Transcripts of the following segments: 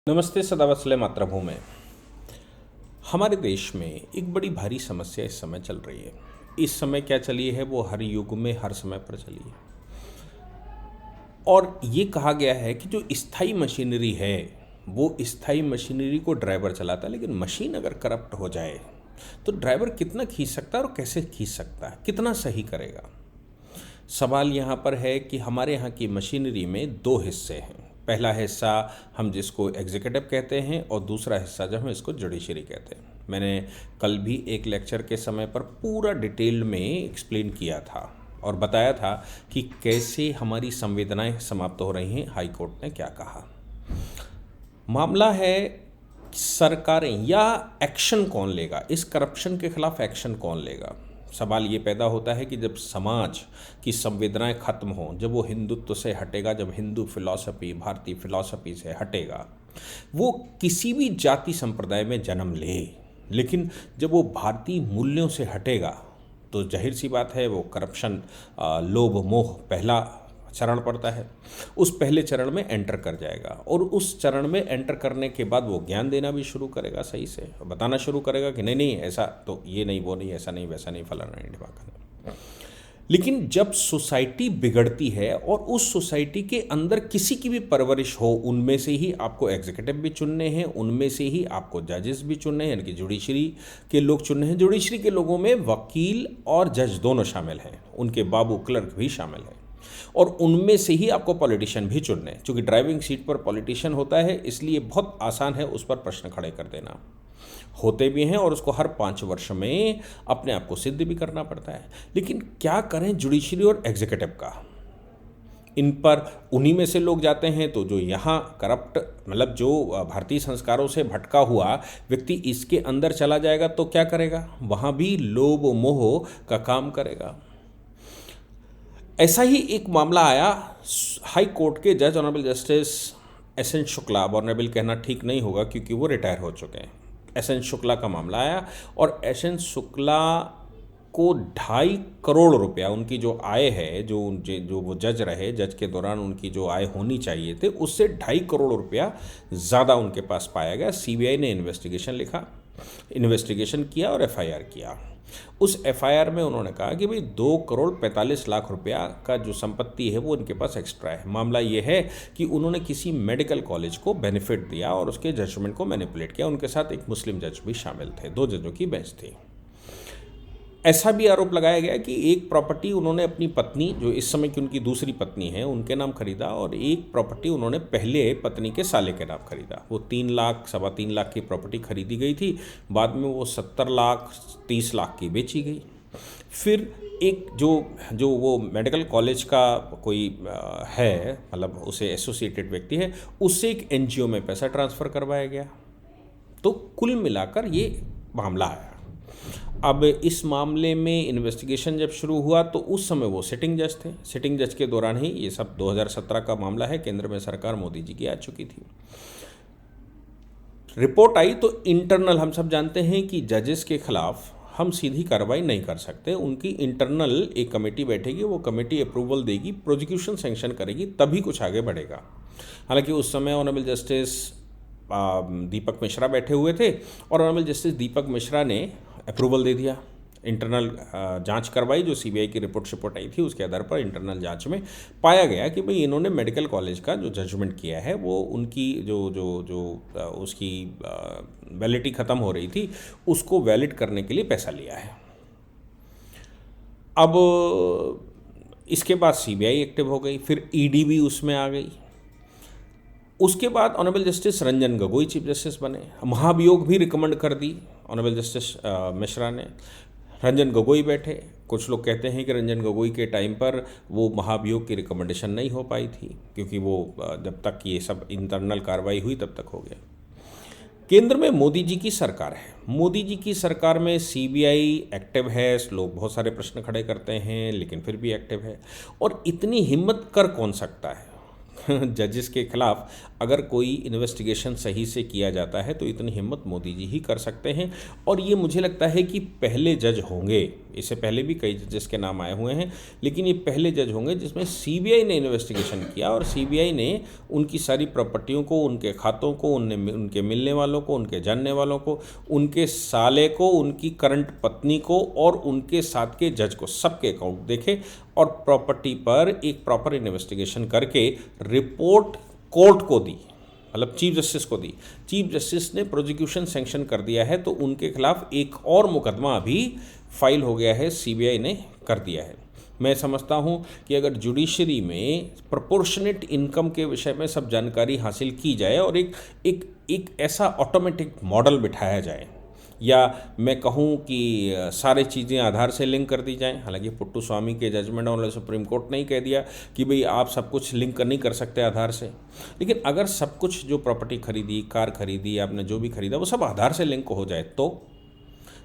नमस्ते सदावत्सले मातृभूमि। हमारे देश में एक बड़ी भारी समस्या इस समय चल रही है। इस समय क्या चली है वो हर युग में हर समय पर चली है। और ये कहा गया है कि जो स्थायी मशीनरी है वो स्थायी मशीनरी को ड्राइवर चलाता है, लेकिन मशीन अगर करप्ट हो जाए तो ड्राइवर कितना खींच सकता है और कैसे खींच सकता है, कितना सही करेगा। सवाल यहाँ पर है कि हमारे यहाँ की मशीनरी में दो हिस्से हैं। पहला हिस्सा हम जिसको एग्जीक्यूटिव कहते हैं और दूसरा हिस्सा जो हम इसको जुडिशरी कहते हैं। मैंने कल भी एक लेक्चर के समय पर पूरा डिटेल में एक्सप्लेन किया था और बताया था कि कैसे हमारी संवेदनाएं समाप्त हो रही हैं। हाई कोर्ट ने क्या कहा। मामला है सरकारें या एक्शन कौन लेगा, इस करप्शन के खिलाफ एक्शन कौन लेगा। सवाल ये पैदा होता है कि जब समाज की संवेदनाएं खत्म हों, जब वो हिंदुत्व से हटेगा, जब हिंदू फिलॉसफी भारतीय फिलॉसफी से हटेगा, वो किसी भी जाति संप्रदाय में जन्म ले, लेकिन जब वो भारतीय मूल्यों से हटेगा तो जाहिर सी बात है वो करप्शन, लोभ मोह पहला चरण पड़ता है। उस पहले चरण में एंटर कर जाएगा और उस चरण में एंटर करने के बाद वो ज्ञान देना भी शुरू करेगा, सही से बताना शुरू करेगा कि नहीं नहीं ऐसा तो ये नहीं, वो नहीं, ऐसा नहीं, वैसा नहीं, फलाना नहीं, ढिमाका नहीं। लेकिन जब सोसाइटी बिगड़ती है और उस सोसाइटी के अंदर किसी की भी परवरिश हो, उनमें से ही आपको एग्जीक्यूटिव भी चुनने हैं, उनमें से ही आपको जजेस भी चुनने हैं, यानी कि जुडिशरी के लोग चुनने हैं। जुडिशरी के लोगों में वकील और जज दोनों शामिल हैं, उनके बाबू क्लर्क भी शामिल हैं, और उनमें से ही आपको पॉलिटिशियन भी चुनने हैं। चूँकि ड्राइविंग सीट पर पॉलिटिशियन होता है इसलिए बहुत आसान है उस पर प्रश्न खड़े कर देना, होते भी हैं और उसको हर 5 वर्ष में अपने आप को सिद्ध भी करना पड़ता है। लेकिन क्या करें जुडिशरी और एग्जीक्यूटिव का, इन पर उन्हीं में से लोग जाते हैं। तो जो यहाँ करप्ट मतलब जो भारतीय संस्कारों से भटका हुआ व्यक्ति इसके अंदर चला जाएगा तो क्या करेगा, वहाँ भी लोभ मोह का काम करेगा। ऐसा ही एक मामला आया हाई कोर्ट के जज honourable justice SN. Shukla, honourable कहना ठीक नहीं होगा क्योंकि वो रिटायर हो चुके हैं। एस.एन. शुक्ला का मामला आया और एस.एन. शुक्ला को 2.5 करोड़ रुपया उनकी जो आय है, जो वो जज रहे, जज के दौरान उनकी जो आय होनी चाहिए थे उससे 2.5 करोड़ रुपया ज़्यादा उनके पास पाया गया। सीबीआई ने इन्वेस्टिगेशन किया और एफआईआर किया। उस एफआईआर में उन्होंने कहा कि भाई 2 करोड़ 45 लाख रुपया का जो संपत्ति है वो इनके पास एक्स्ट्रा है। मामला ये है कि उन्होंने किसी मेडिकल कॉलेज को बेनिफिट दिया और उसके जजमेंट को मैनिपुलेट किया। उनके साथ एक मुस्लिम जज भी शामिल थे, 2 जजों की बेंच थी। ऐसा भी आरोप लगाया गया कि एक प्रॉपर्टी उन्होंने अपनी पत्नी, जो इस समय की उनकी दूसरी पत्नी है, उनके नाम खरीदा और एक प्रॉपर्टी उन्होंने पहले पत्नी के साले के नाम खरीदा। वो 3 लाख 3.25 लाख की प्रॉपर्टी खरीदी गई थी, बाद में वो 70 लाख 30 लाख की बेची गई। फिर एक जो वो मेडिकल कॉलेज का कोई है, मतलब उसे एसोसिएटेड व्यक्ति है, उससे एक एनजीओ में पैसा ट्रांसफ़र करवाया गया। तो कुल मिलाकर ये मामला आया। अब इस मामले में इन्वेस्टिगेशन जब शुरू हुआ तो उस समय वो सिटिंग जज थे। सिटिंग जज के दौरान ही ये सब 2017 का मामला है, केंद्र में सरकार मोदी जी की आ चुकी थी। रिपोर्ट आई तो इंटरनल, हम सब जानते हैं कि जजेस के खिलाफ हम सीधी कार्रवाई नहीं कर सकते, उनकी इंटरनल एक कमेटी बैठेगी, वो कमेटी अप्रूवल देगी, प्रोसिक्यूशन सैंक्शन करेगी, तभी कुछ आगे बढ़ेगा। हालांकि उस समय ऑनरेबल जस्टिस दीपक मिश्रा बैठे हुए थे और ऑनरेबल जस्टिस दीपक मिश्रा ने अप्रूवल दे दिया। इंटरनल जांच करवाई, जो सीबीआई की रिपोर्ट आई थी उसके आधार पर इंटरनल जांच में पाया गया कि भाई इन्होंने मेडिकल कॉलेज का जो जजमेंट किया है वो उनकी उसकी वैलिडिटी ख़त्म हो रही थी, उसको वैलिड करने के लिए पैसा लिया है। अब इसके बाद सीबीआई एक्टिव हो गई, फिर ईडी भी उसमें आ गई। उसके बाद honourable justice Ranjan Gogoi chief justice बने। महाभियोग भी रिकमेंड कर दी ऑनरेबल जस्टिस मिश्रा ने। रंजन गोगोई बैठे। कुछ लोग कहते हैं कि रंजन गोगोई के टाइम पर वो महाभियोग की रिकमेंडेशन नहीं हो पाई थी क्योंकि वो जब तक ये सब इंटरनल कार्रवाई हुई तब तक हो गया। केंद्र में मोदी जी की सरकार है। मोदी जी की सरकार में सीबीआई एक्टिव है। लोग बहुत सारे प्रश्न खड़े करते हैं लेकिन फिर भी एक्टिव है। और इतनी हिम्मत कर कौन सकता है जजेस के खिलाफ अगर कोई इन्वेस्टिगेशन सही से किया जाता है तो इतनी हिम्मत मोदी जी ही कर सकते हैं। और ये मुझे लगता है कि पहले जज होंगे, इससे पहले भी कई जजेस के नाम आए हुए हैं, लेकिन ये पहले जज होंगे जिसमें सीबीआई ने इन्वेस्टिगेशन किया और सीबीआई ने उनकी सारी प्रॉपर्टियों को, उनके खातों को, उनके मिलने वालों को, उनके जानने वालों को, उनके साले को, उनकी करंट पत्नी को और उनके साथ के जज को, सबके अकाउंट देखे और प्रॉपर्टी पर एक प्रॉपर इन्वेस्टिगेशन करके रिपोर्ट कोर्ट को दी, मतलब चीफ जस्टिस को दी। चीफ जस्टिस ने प्रोसिक्यूशन सैंक्शन कर दिया है, तो उनके खिलाफ एक और मुकदमा अभी फाइल हो गया है, सीबीआई ने कर दिया है। मैं समझता हूं कि अगर जुडिशरी में प्रोपोर्शनेट इनकम के विषय में सब जानकारी हासिल की जाए और एक ऐसा ऑटोमेटिक मॉडल बिठाया जाए, या मैं कहूं कि सारी चीज़ें आधार से लिंक कर दी जाएं। हालांकि पुट्टू स्वामी के जजमेंट और सुप्रीम कोर्ट ने ही कह दिया कि भाई आप सब कुछ लिंक नहीं कर सकते आधार से, लेकिन अगर सब कुछ जो प्रॉपर्टी खरीदी, कार खरीदी, आपने जो भी खरीदा वो सब आधार से लिंक हो जाए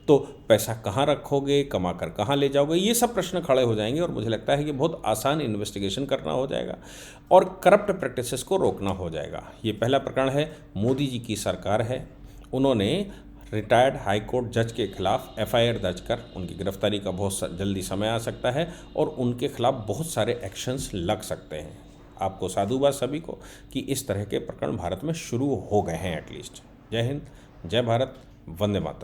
तो पैसा कहाँ रखोगे, कमा कर कहाँ ले जाओगे, ये सब प्रश्न खड़े हो जाएंगे। और मुझे लगता है कि बहुत आसान इन्वेस्टिगेशन करना हो जाएगा और करप्ट प्रैक्टिसेस को रोकना हो जाएगा। ये पहला प्रकरण है। मोदी जी की सरकार है, उन्होंने रिटायर्ड हाई कोर्ट जज के खिलाफ एफआईआर दर्ज कर उनकी गिरफ्तारी का बहुत जल्दी समय आ सकता है और उनके खिलाफ बहुत सारे एक्शंस लग सकते हैं। आपको साधुवाद सभी को कि इस तरह के प्रकरण भारत में शुरू हो गए हैं एटलीस्ट। जय हिंद, जय भारत, वंदे मातरम।